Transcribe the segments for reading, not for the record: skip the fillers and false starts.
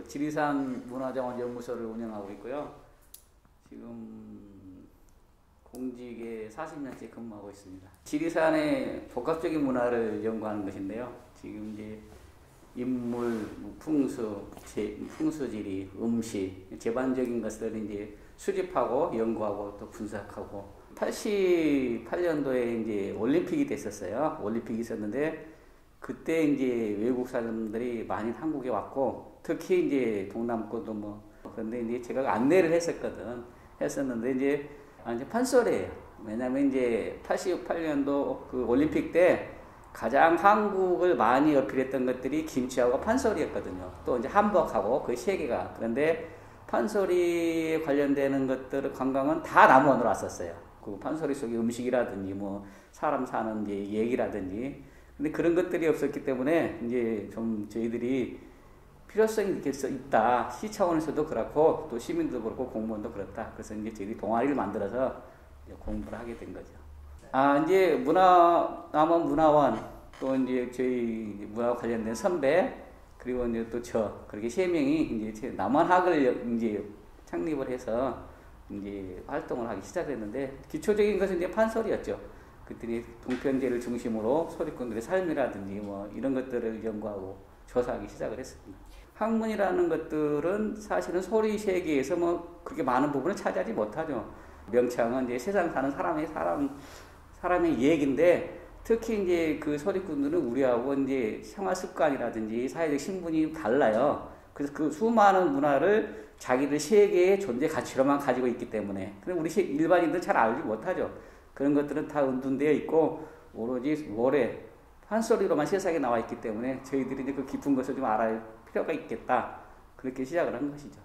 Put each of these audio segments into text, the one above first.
지리산 문화정원연구소를 운영하고 있고요. 지금 공직에 40년째 근무하고 있습니다. 지리산의 복합적인 문화를 연구하는 것인데요. 지금 이제 인물, 풍수, 풍수지리, 음식, 제반적인 것들을 이제 수집하고 연구하고 또 분석하고 88년도에 이제 올림픽이 됐었어요. 올림픽이 있었는데 그때 이제 외국 사람들이 많이 한국에 왔고 특히 이제 동남권도 뭐 그런데 이제 제가 안내를 했었는데 이제 판소리예요. 왜냐면 이제 88년도 그 올림픽 때 가장 한국을 많이 어필했던 것들이 김치하고 판소리였거든요. 또 이제 한복하고 그 세 개가. 그런데 판소리에 관련되는 것들 관광은 다 남원으로 왔었어요. 그 판소리 속에 음식이라든지 뭐 사람 사는 이제 얘기라든지. 근데 그런 것들이 없었기 때문에 이제 좀 저희들이 필요성이 이렇게 있다. 시 차원에서도 그렇고 또 시민도 그렇고 공무원도 그렇다. 그래서 이제 저희들이 동아리를 만들어서 공부를 하게 된 거죠. 이제 남원 문화원 또 이제 저희 문화 관련된 선배 그리고 이제 또 그렇게 세 명이 이제 남원학을 이제 창립을 해서 이제 활동을 하기 시작했는데 기초적인 것은 이제 판소리였죠. 그랬더니 동편제를 중심으로 소리꾼들의 삶이라든지 뭐 이런 것들을 연구하고 조사하기 시작을 했습니다. 학문이라는 것들은 사실은 소리 세계에서 뭐 그렇게 많은 부분을 차지하지 못하죠. 명창은 이제 세상 사는 사람의 얘기인데 특히 이제 그 소리꾼들은 우리하고 이제 생활 습관이라든지 사회적 신분이 달라요. 그래서 그 수많은 문화를 자기들 세계의 존재 가치로만 가지고 있기 때문에. 그럼 우리 일반인들은 잘 알지 못하죠. 그런 것들은 다 은둔되어 있고 오로지 노래, 판소리로만 세상에 나와 있기 때문에 저희들이 이제 그 깊은 것을 좀 알아야 필요가 있겠다. 그렇게 시작을 한 것이죠.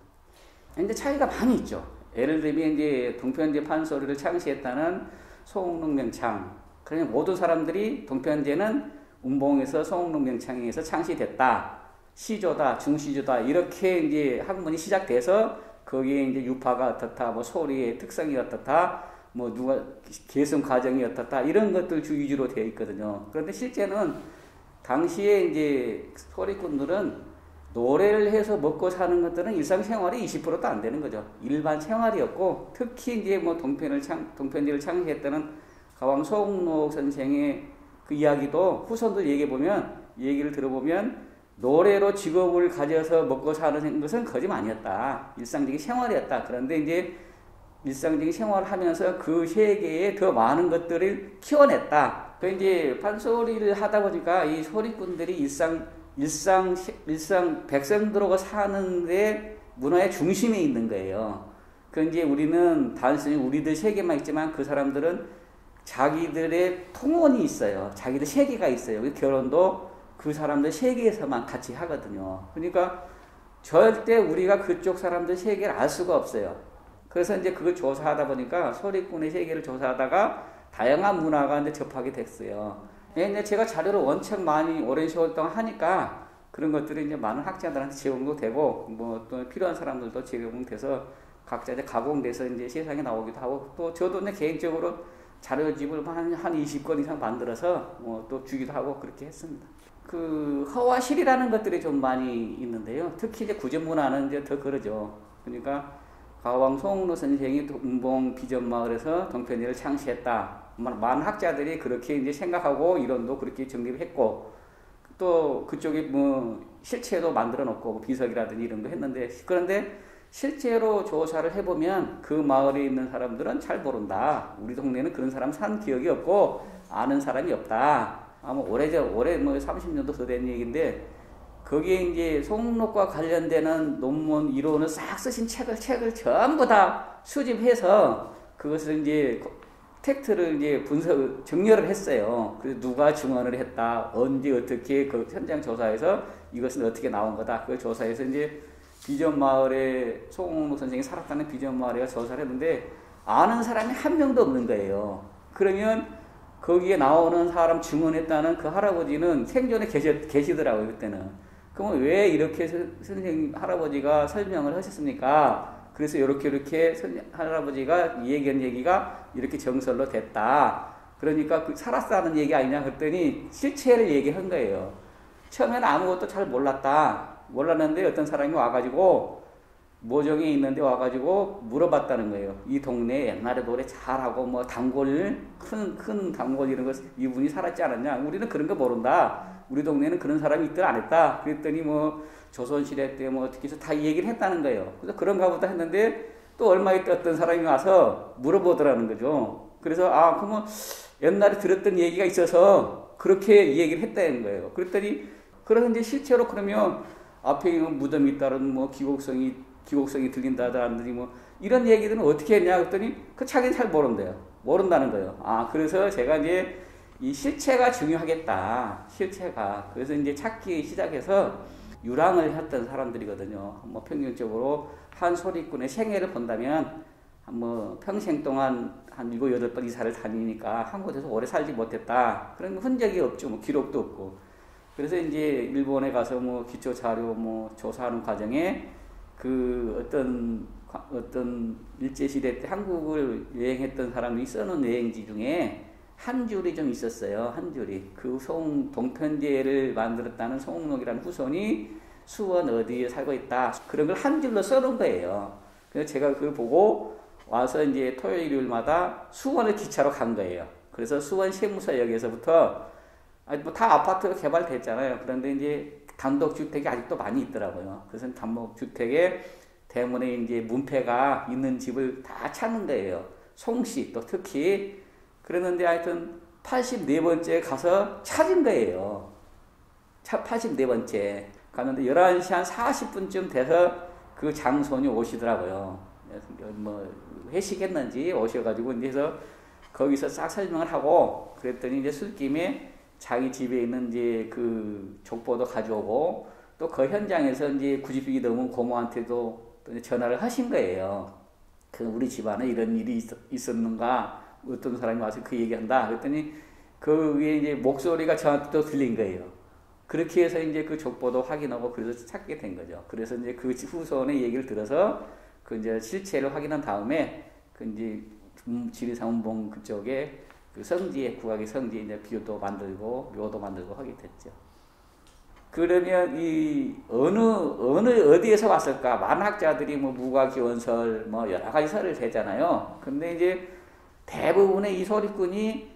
근데 차이가 많이 있죠. 예를 들면 이제 동편제 판소리를 창시했다는 송옥농명창. 그러니 모든 사람들이 동편제는 운봉에서 송옥농명창에서 창시됐다. 시조다, 중시조다 이렇게 이제 학문이 시작돼서 거기에 이제 유파가 어떻다, 뭐 소리의 특성이 어떻다, 뭐 누가 계승 과정이 어떻다 이런 것들 위주로 되어 있거든요. 그런데 실제는 당시에 이제 소리꾼들은 노래를 해서 먹고 사는 것들은 일상생활이 20%도 안 되는 거죠. 일반 생활이었고 특히 이제 뭐 동편제를 창시했다는 가왕 송옥록 선생의 그 이야기도 후손들 얘기를 들어보면 노래로 직업을 가져서 먹고 사는 것은 거짓말 아니었다. 일상적인 생활이었다. 그런데 이제 일상적인 생활을 하면서 그 세계에 더 많은 것들을 키워냈다. 그 이제 판소리를 하다 보니까 이 소리꾼들이 일상 백성들하고 사는데 문화의 중심에 있는 거예요. 그 이제 우리는 단순히 우리들 세계만 있지만 그 사람들은 자기들의 통원이 있어요. 자기들 세계가 있어요. 결혼도 그 사람들 세계에서만 같이 하거든요. 그러니까 절대 우리가 그쪽 사람들 세계를 알 수가 없어요. 그래서 이제 그걸 조사하다 보니까 소리꾼의 세계를 조사하다가 다양한 문화가 이제 접하게 됐어요. 이제 제가 자료를 원체 많이 오랜 세월 동안 하니까 그런 것들이 이제 많은 학자들한테 제공도 되고 뭐 또 필요한 사람들도 제공돼서 각자 이제 가공돼서 이제 세상에 나오기도 하고 또 저도 이제 개인적으로 자료집을 한 20권 이상 만들어서 뭐 또 주기도 하고 그렇게 했습니다. 그 허와 실이라는 것들이 좀 많이 있는데요. 특히 이제 구전문화는 이제 더 그러죠. 그러니까 가왕 송옥록 선생이 운봉 비전마을에서 동편제를 창시했다. 많은 학자들이 그렇게 이제 생각하고 이론도 그렇게 정립을 했고 또 그쪽에 뭐 실체도 만들어 놓고 비석이라든지 이런 거 했는데 그런데 실제로 조사를 해보면 그 마을에 있는 사람들은 잘 모른다. 우리 동네는 그런 사람 산 기억이 없고 아는 사람이 없다. 아마 올해 뭐 30년도 더 된 얘기인데 거기에 이제 송옥록과 관련되는 논문 이론을 싹 쓰신 책을 전부 다 수집해서 그것을 이제 텍스트를 이제 정렬을 했어요. 그래서 누가 증언을 했다, 언제 어떻게 그 현장 조사에서 이것은 어떻게 나온 거다. 그걸 조사해서 이제 비전마을에 송옥록 선생이 살았다는 비전마을에 조사를 했는데 아는 사람이 한 명도 없는 거예요. 그러면 거기에 나오는 사람 증언했다는 그 할아버지는 생존에 계시더라고요, 그때는. 그러면 왜 이렇게 선생님, 할아버지가 설명을 하셨습니까? 그래서 이렇게 할아버지가 얘기한 얘기가 이렇게 정설로 됐다. 그러니까 살았다는 얘기 아니냐 그랬더니 실체를 얘기한 거예요. 처음에는 아무것도 잘 몰랐다. 몰랐는데 어떤 사람이 와가지고 모종에 있는데 와가지고 물어봤다는 거예요. 이 동네에 옛날에 노래 잘하고 뭐 단골 큰 단골 이런 거 이분이 살았지 않았냐? 우리는 그런 거 모른다. 우리 동네는 그런 사람이 있다 안 했다. 그랬더니 뭐 조선시대 때 뭐 어떻게 해서 다 얘기를 했다는 거예요. 그래서 그런가 보다 했는데 또 얼마 있다 어떤 사람이 와서 물어보더라는 거죠. 그래서 그러면 옛날에 들었던 얘기가 있어서 그렇게 얘기를 했다는 거예요. 그랬더니 그래서 이제 실제로 그러면 앞에 있는 무덤이 따른 뭐 기곡성이 들린다든지 뭐 이런 얘기들은 어떻게 했냐 그랬더니 그 자기는 잘 모른대요. 모른다는 거예요. 그래서 제가 이제 이 실체가 중요하겠다. 실체가. 그래서 이제 찾기 시작해서 유랑을 했던 사람들이거든요. 뭐 평균적으로 한 소리꾼의 생애를 본다면 뭐 평생 동안 한 7, 8번 이사를 다니니까 한 곳에서 오래 살지 못했다. 그런 흔적이 없죠. 뭐 기록도 없고. 그래서 이제 일본에 가서 뭐 기초 자료 뭐 조사하는 과정에 그 어떤 일제시대 때 한국을 여행했던 사람이 써놓은 여행지 중에 한 줄이 좀 있었어요. 한 줄이. 그 동편제를 만들었다는 송옥록이라는 후손이 수원 어디에 살고 있다. 그런 걸 한 줄로 써놓은 거예요. 그래서 제가 그걸 보고 와서 이제 토요일, 일요일마다 수원을 기차로 간 거예요. 그래서 수원 세무서역에서부터 뭐 다 아파트가 개발됐잖아요. 그런데 이제 단독주택이 아직도 많이 있더라고요. 그래서 단독주택에 대문에 이제 문패가 있는 집을 다 찾는 거예요. 송씨 또 특히. 그랬는데 하여튼 84번째 가서 찾은 거예요. 84번째. 가는데 11시 한 40분쯤 돼서 그 장손이 오시더라고요. 뭐 회식했는지 오셔가지고 이제서 거기서 싹 설명을 하고 그랬더니 이제 술김에 자기 집에 있는 이제 그 족보도 가져오고 또 그 현장에서 이제 90일이 넘은 고모한테도 또 전화를 하신 거예요. 그 우리 집안에 이런 일이 있었는가 어떤 사람이 와서 그 얘기한다. 그랬더니 그 위에 이제 목소리가 저한테 또 들린 거예요. 그렇게 해서 이제 그 족보도 확인하고 그래서 찾게 된 거죠. 그래서 이제 그 후손의 얘기를 들어서 그 이제 실체를 확인한 다음에 그 이제 지리상원봉 그쪽에 그 성지에 국악의 성지에 이제 비유도 만들고 묘도 만들고 하게 됐죠. 그러면 이 어디에서 왔을까? 많은 학자들이 뭐 무과기원설 뭐 여러 가지 설을 대잖아요. 근데 이제 대부분의 이 소리꾼이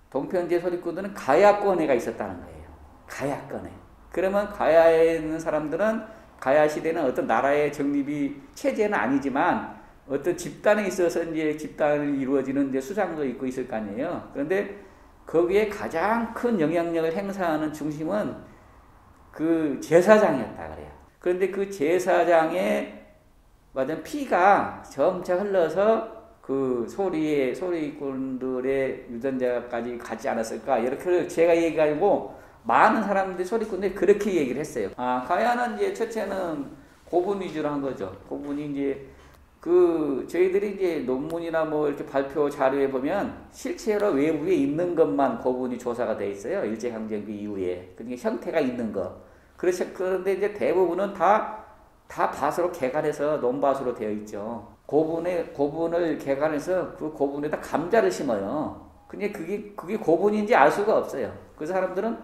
동편제 소리꾼들은 가야권에가 있었다는 거예요. 가야권에. 그러면 가야에 있는 사람들은 가야 시대는 어떤 나라의 정립이 체제는 아니지만 어떤 집단에 있어서 이제 집단이 이루어지는 이제 수장도 있고 있을 거 아니에요. 그런데 거기에 가장 큰 영향력을 행사하는 중심은 그 제사장이었다 그래요. 그런데 그 제사장의 맞은 피가 점차 흘러서 그 소리꾼들의 유전자까지 가지 않았을까 이렇게 제가 얘기하고 많은 사람들이 소리꾼들이 그렇게 얘기를 했어요. 가야는 이제 첫째는 고분 위주로 한 거죠. 고분이 이제 그 저희들이 이제 논문이나 뭐 이렇게 발표 자료에 보면 실제로 외부에 있는 것만 고분이 조사가 돼 있어요. 일제강점기 이후에. 그러니까 형태가 있는 거. 그런데 이제 대부분은 다 밭으로 개간해서 논밭으로 되어 있죠. 고분을 개간해서 그 고분에다 감자를 심어요. 근데 그게 고분인지 알 수가 없어요. 그래서 사람들은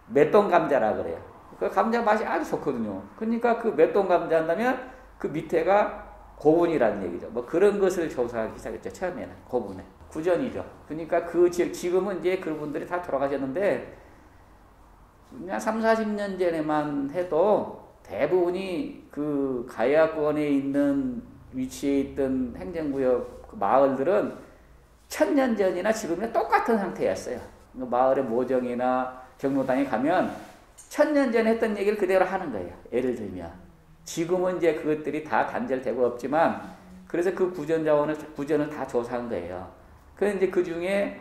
맷동 감자라 그래요. 그 감자 맛이 아주 좋거든요. 그러니까 그 맷동 감자 한다면 그 밑에가 고분이라는 얘기죠. 뭐 그런 것을 조사하기 시작했죠. 처음에는 고분에. 구전이죠. 그러니까 지금은 이제 그분들이 다 돌아가셨는데 그냥 3, 40년 전에만 해도 대부분이 그 가야권에 있는 위치에 있던 행정구역 그 마을들은 1000년 전이나 지금이나 똑같은 상태였어요. 그 마을의 모정이나 경로당에 가면 1000년 전에 했던 얘기를 그대로 하는 거예요. 예를 들면. 지금은 이제 그것들이 다 단절되고 없지만 그래서 그 구전을 다 조사한 거예요. 그래서 이제 그 중에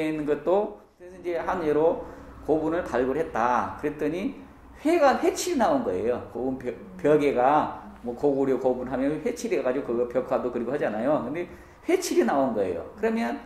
있는 것도 그래서 이제 한 예로 고분을 발굴했다. 그랬더니 회칠이 나온 거예요. 고분 벽에가 뭐 고구려 고분하면 회칠이 해가지고 그거 벽화도 그리고 하잖아요. 근데 회칠이 나온 거예요. 그러면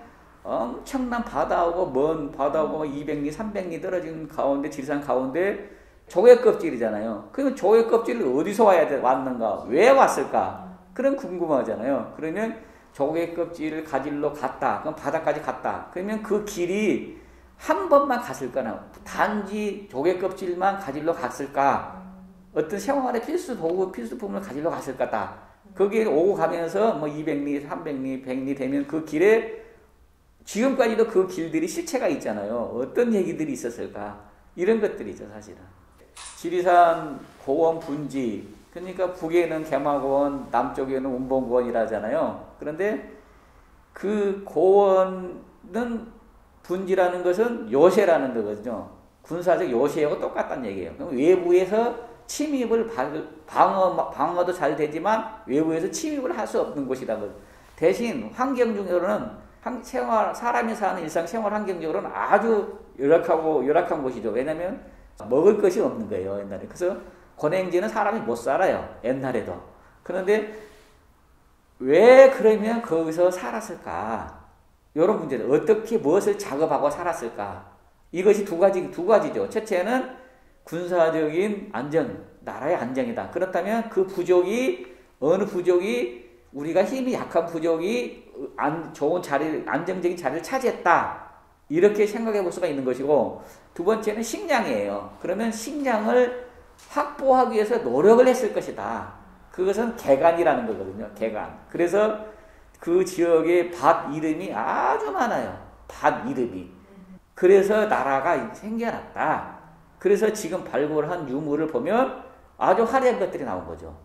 엄청난 바다하고 먼 바다하고 200리, 300리 떨어진 가운데 지리산 가운데 조개 껍질이잖아요. 그러면 조개 껍질을 어디서 왔는가? 왜 왔을까? 그런 궁금하잖아요. 그러면 조개 껍질을 가지러 갔다. 그럼 바다까지 갔다. 그러면 그 길이 한 번만 갔을까나? 단지 조개 껍질만 가지러 갔을까? 어떤 생활의 필수 도구, 필수품을 가지러 갔을 거다. 거기에 오고 가면서 뭐 200리, 300리, 100리 되면 그 길에 지금까지도 그 길들이 실체가 있잖아요. 어떤 얘기들이 있었을까? 이런 것들이죠, 사실은. 지리산 고원 분지, 그러니까 북에는 개마고원, 남쪽에는 운봉고원이라잖아요. 그런데 그 고원은 분지라는 것은 요새라는 거거든요. 군사적 요새하고 똑같다는 얘기예요. 그럼 외부에서 침입을 방어도 잘 되지만 외부에서 침입을 할 수 없는 곳이다. 대신 환경 중으로는 사람이 사는 일상생활 환경적으로는 아주 열악한 곳이죠. 왜냐하면 먹을 것이 없는 거예요, 옛날에. 그래서 고냉지는 사람이 못 살아요, 옛날에도. 그런데 왜 그러면 거기서 살았을까? 이런 문제들. 어떻게 무엇을 작업하고 살았을까? 이것이 두 가지죠. 첫째는 군사적인 안정, 나라의 안정이다. 그렇다면 그 부족이, 어느 부족이, 우리가 힘이 약한 부족이 좋은 자리, 안정적인 자리를 차지했다. 이렇게 생각해 볼 수가 있는 것이고, 두 번째는 식량이에요. 그러면 식량을 확보하기 위해서 노력을 했을 것이다. 그것은 개간이라는 거거든요. 개간. 그래서 그 지역의 밭 이름이 아주 많아요. 밭 이름이. 그래서 나라가 생겨났다. 그래서 지금 발굴한 유물을 보면 아주 화려한 것들이 나온 거죠.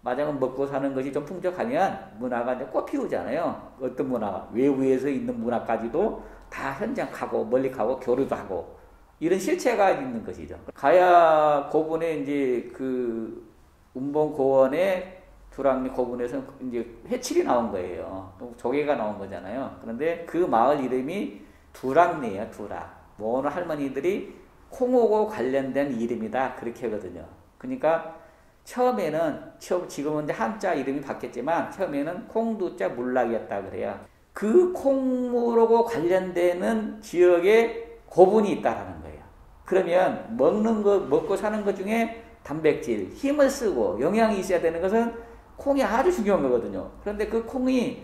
마장은 먹고 사는 것이 좀 풍족하면 문화가 이제 꽃 피우잖아요. 어떤 문화, 외부에서 있는 문화까지도 다 현장 가고 멀리 가고 교류도 하고 이런 실체가 있는 것이죠. 가야 고분에 이제 그 운봉고원의 두랑리 고분에서 이제 회칠이 나온 거예요. 조개가 나온 거잖아요. 그런데 그 마을 이름이 두랑리예요. 두랑. 모으는 할머니들이 콩하고 관련된 이름이다. 그렇게 하거든요. 그러니까 지금은 이제 한자 이름이 바뀌었지만 처음에는 콩두자 물락이었다 그래요. 그 콩물하고 관련되는 지역에 고분이 있다라는 거예요. 그러면 먹고 사는 것 중에 단백질, 힘을 쓰고 영양이 있어야 되는 것은 콩이 아주 중요한 거거든요. 그런데 그 콩이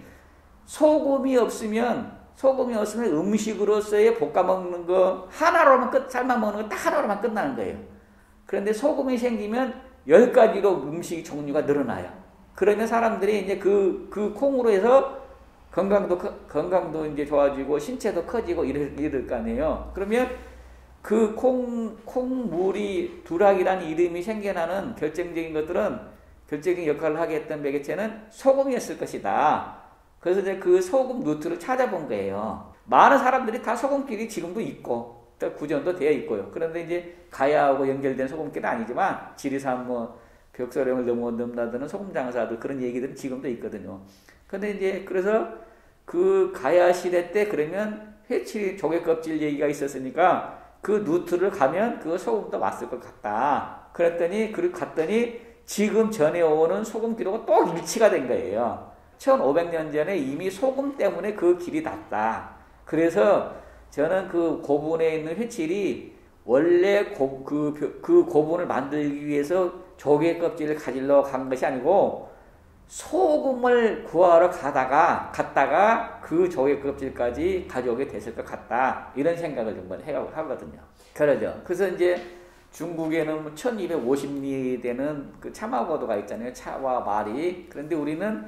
소금이 없으면 음식으로서의 볶아 먹는 거 하나로만 삶아 먹는 거 딱 하나로만 끝나는 거예요. 그런데 소금이 생기면 10가지로 음식 종류가 늘어나요. 그러면 사람들이 이제 그 콩으로 해서 건강도 이제 좋아지고 신체도 커지고 이럴 거 아니에요. 그러면 그 콩물이 두락이라는 이름이 생겨나는 결정적인 역할을 하게 했던 매개체는 소금이었을 것이다. 그래서 이제 그 소금 루트를 찾아본 거예요. 많은 사람들이 다 소금길이 지금도 있고 구전도 되어 있고요. 그런데 이제 가야하고 연결된 소금길은 아니지만 지리산 뭐 벽소령을 넘나드는 소금 장사들 그런 얘기들은 지금도 있거든요. 근데 이제 그래서 그 가야 시대 때 그러면 회치 조개 껍질 얘기가 있었으니까 그 루트를 가면 그 소금도 왔을 것 같다. 갔더니 지금 전해오는 소금길하고 또 일치가 된 거예요. 1500년 전에 이미 소금 때문에 그 길이 닿다. 그래서 저는 그 고분에 있는 회칠이 원래 그 고분을 만들기 위해서 조개 껍질을 가지러 간 것이 아니고 소금을 구하러 갔다가 그 조개 껍질까지 가져오게 됐을 것 같다. 이런 생각을 정말 하거든요. 그러죠. 그래서 이제 중국에는 1250리 되는 그 차마고도가 있잖아요. 차와 말이. 그런데 우리는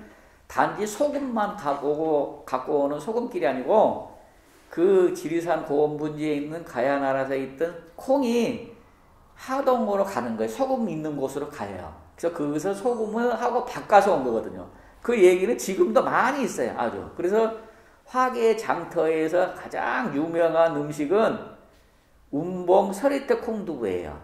단지 소금만 갖고 오는 소금길이 아니고 그 지리산 고원분지에 있는 가야나라에 있던 콩이 하동으로 가는 거예요. 소금 있는 곳으로 가요. 그래서 거기서 소금을 하고 바꿔서 온 거거든요. 그 얘기는 지금도 많이 있어요. 아주. 그래서 화계 장터에서 가장 유명한 음식은 운봉 서리태 콩두부예요.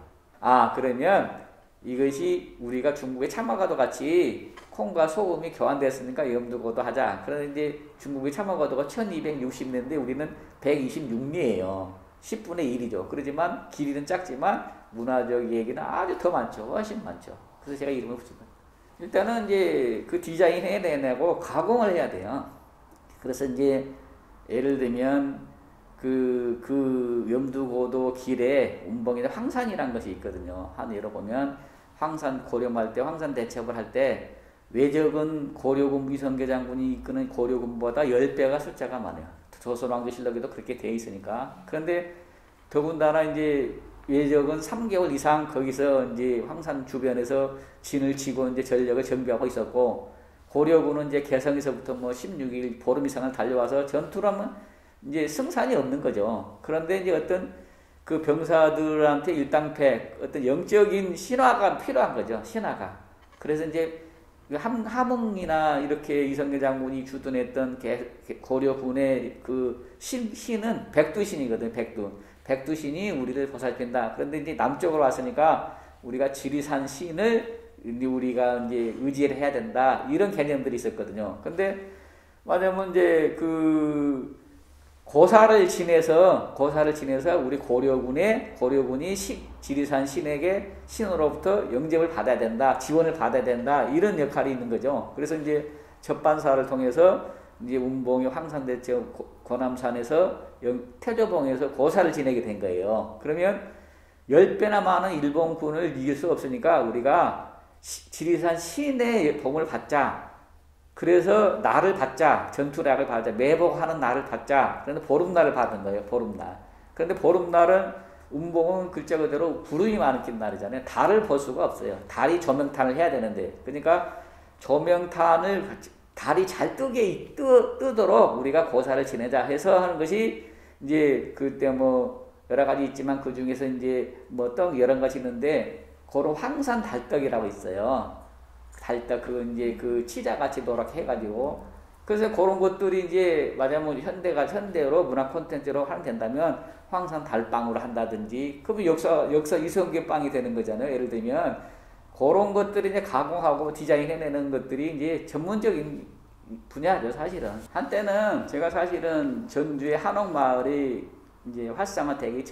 그러면 이것이 우리가 중국의 참마과도 같이 콩과 소금이 교환됐으니까 염두고도 하자. 그런데 이제 중국의 참마과도가 1260년대 우리는 126리예요. 10분의 1이죠. 그러지만 길이는 작지만 문화적 얘기는 아주 더 많죠. 훨씬 많죠. 그래서 제가 이름을 붙인 거예요. 일단은 이제 그 디자인 해내고 가공을 해야 돼요. 그래서 이제 예를 들면 그 염두고도 길에 운봉에 황산이라는 것이 있거든요. 하늘로 보면 황산 고려말 때 황산 대첩을 할 때 외적은 고려군 이성계 장군이 이끄는 고려군보다 10배가 숫자가 많아요. 조선왕조실록에도 그렇게 되어 있으니까. 그런데 더군다나 이제 외적은 3개월 이상 거기서 이제 황산 주변에서 진을 치고 이제 전력을 정비하고 있었고, 고려군은 이제 개성에서부터 뭐 16일 보름 이상을 달려와서 전투를 하면 이제 승산이 없는 거죠. 그런데 이제 어떤 그 병사들한테 일당백, 어떤 영적인 신화가 필요한 거죠. 신화가. 그래서 이제 함흥이나 이렇게 이성계 장군이 주둔했던 고려군의 그 신은 백두신이거든요. 백두신이 우리를 보살핀다. 그런데 이제 남쪽으로 왔으니까 우리가 지리산 신을 우리가 이제 의지를 해야 된다. 이런 개념들이 있었거든요. 근데 말하자면 이제 그 고사를 지내서 우리 고려군이 지리산 신으로부터 영접을 받아야 된다, 지원을 받아야 된다, 이런 역할이 있는 거죠. 그래서 이제 접반사를 통해서 이제 운봉이 황산대첩 고남산에서 태조봉에서 고사를 지내게 된 거예요. 그러면 10배나 많은 일본군을 이길 수 없으니까 우리가 지리산 신의 봉을 받자. 그래서 날을 받자. 전투락을 받자. 매복하는 날을 받자. 그런데 보름날을 받은 거예요. 보름날. 그런데 보름날은 운봉은 글자 그대로 구름이 많은 날이잖아요. 달을 볼 수가 없어요. 달이 조명탄을 해야 되는데. 그러니까 조명탄을 달이 잘 뜨도록 우리가 고사를 지내자 해서 하는 것이 이제 그때 뭐 여러 가지 있지만 그 중에서 이제 뭐 떡 여러 가지 있는데 그런 황산 달떡이라고 있어요. 달떡 그 이제 그 치자같이 노랗게 해가지고 그래서 그런 것들이 이제 말하자면 현대로 문화 콘텐츠로 하면 된다면 황산 달빵으로 한다든지 그러면 역사 이성계 빵이 되는 거잖아요. 예를 들면 그런 것들이 이제 가공하고 디자인 해내는 것들이 이제 전문적인 분야죠, 사실은. 한때는 제가 사실은 전주의 한옥마을이 이제 활성화되기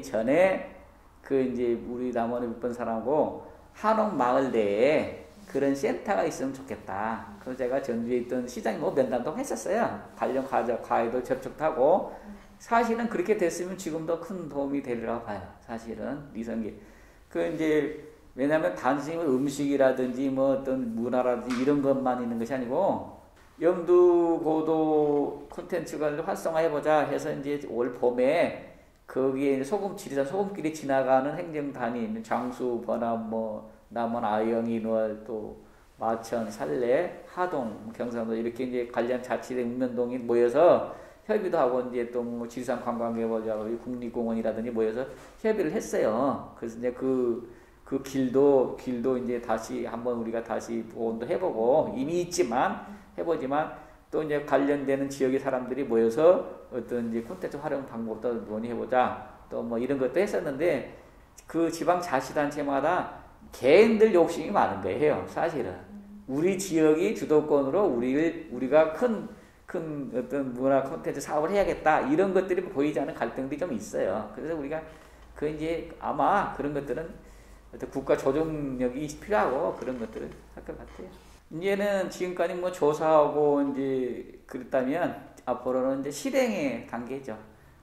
전에 그 이제 우리 남원에 몇 번 사람하고 한옥마을 내에 그런 센터가 있으면 좋겠다. 그래서 제가 전주에 있던 시장에 뭐 면담도 했었어요. 관련 과외도 접촉하고 사실은 그렇게 됐으면 지금도 큰 도움이 되리라고 봐요. 사실은 이성계. 그 이제 왜냐하면 단순히 음식이라든지 뭐 어떤 문화라든지 이런 것만 있는 것이 아니고 염두고도 콘텐츠가 활성화해보자 해서 이제 올 봄에 거기에 지리산 소금길이 지나가는 행정단이 장수, 번암, 뭐 남원, 아영, 인월, 또 마천, 산례, 하동, 경상도 이렇게 이제 관련 자치대 읍면동이 모여서 협의도 하고 이제 또 뭐 지리산 관광개발자고 국립공원이라든지 모여서 협의를 했어요. 그래서 이제 그 길도 이제 다시 한번 우리가 다시 보온도 해보고 이미 있지만 해보지만 또 이제 관련되는 지역의 사람들이 모여서 어떤 이제 콘텐츠 활용 방법도 논의해보자. 또 뭐 이런 것도 했었는데 그 지방자치단체마다 개인들 욕심이 많은 거예요. 사실은 우리 지역이 주도권으로 우리가 큰 어떤 문화 콘텐츠 사업을 해야겠다 이런 것들이 보이지 않는 갈등들이 좀 있어요. 그래서 우리가 그 이제 아마 그런 것들은 어떤 국가 조정력이 필요하고 그런 것들을 할 것 같아요. 이제는 지금까지 뭐 조사하고 이제 그랬다면 앞으로는 이제 실행의 단계죠.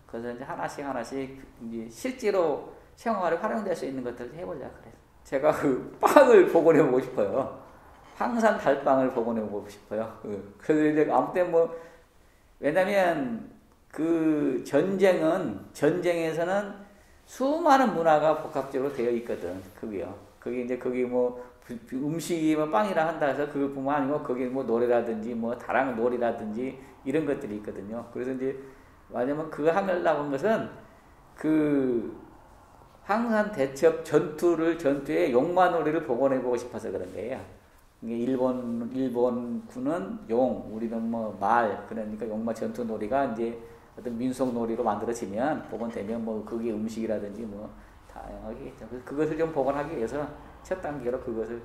그래서 이제 하나씩 이제 실제로 생활에 활용될 수 있는 것들을 해보자 그래서 제가 그 빵을 복원해보고 싶어요. 황산 달빵을 복원해보고 싶어요. 그래서 이제 아무튼 뭐 왜냐면 그 전쟁에서는 수많은 문화가 복합적으로 되어 있거든. 그게 이제 거기 뭐 음식이 뭐 빵이라 한다 해서 그것뿐만 아니고 거기 뭐 노래라든지 뭐 다랑 놀이라든지 이런 것들이 있거든요. 그래서 이제 왜냐면 그거 하려고 한 것은 그 황산 대첩 전투의 용마놀이를 복원해보고 싶어서 그런 거예요. 일본군은 용, 우리는 뭐 말, 그러니까 용마 전투 놀이가 이제 어떤 민속 놀이로 만들어지면 복원되면 뭐 그게 음식이라든지 뭐 다양하게 있죠. 그것을 좀 복원하기 위해서 첫 단계로 그것을